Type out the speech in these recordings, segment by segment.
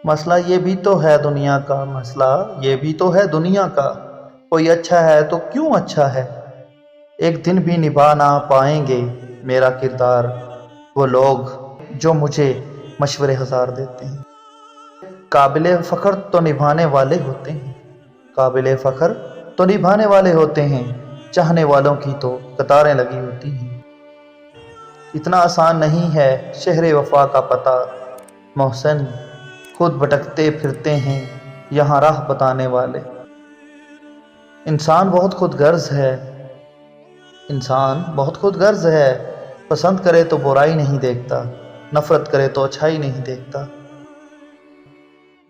مسئلہ یہ بھی تو ہے دنیا کا، مسئلہ یہ بھی تو ہے دنیا کا، کوئی اچھا ہے تو کیوں اچھا ہے، ایک دن بھی نبھا نہ پائیں گے میرا کردار وہ لوگ جو مجھے مشورے ہزار دیتے ہیں۔ قابل فخر تو نبھانے والے ہوتے ہیں، قابل فخر تو نبھانے والے ہوتے ہیں، چاہنے والوں کی تو قطاریں لگی ہوتی ہیں۔ اتنا آسان نہیں ہے شہر وفا کا پتہ، محسن خود بھٹکتے پھرتے ہیں یہاں راہ بتانے والے۔ انسان بہت خود غرض ہے، انسان بہت خود غرض ہے، پسند کرے تو برائی نہیں دیکھتا، نفرت کرے تو اچھائی نہیں دیکھتا۔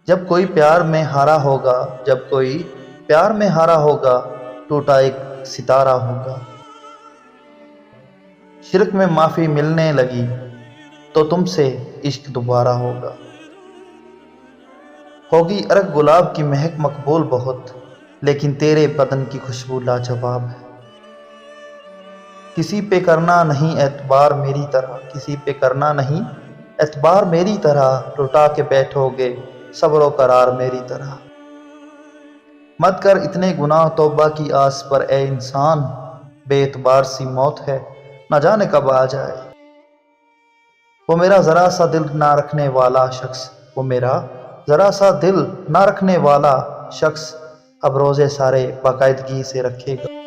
جب کوئی پیار میں ہارا ہوگا، جب کوئی پیار میں ہارا ہوگا، ٹوٹا ایک ستارہ ہوگا۔ شرک میں معافی ملنے لگی تو تم سے عشق دوبارہ ہوگا۔ ہوگی ارگ گلاب کی مہک مقبول بہت، لیکن تیرے بدن کی خوشبو لاجواب ہے۔ کسی پہ کرنا نہیں اعتبار میری طرح، کسی پہ کرنا نہیں اعتبار میری طرح، لٹا کے بیٹھو گے صبر و قرار میری طرح۔ مت کر اتنے گناہ توبہ کی آس پر اے انسان، بے اعتبار سی موت ہے نہ جانے کب آ جائے۔ وہ میرا ذرا سا دل نہ رکھنے والا شخص، وہ میرا ذرا سا دل نہ رکھنے والا شخص اب روزے سارے باقاعدگی سے رکھے گا۔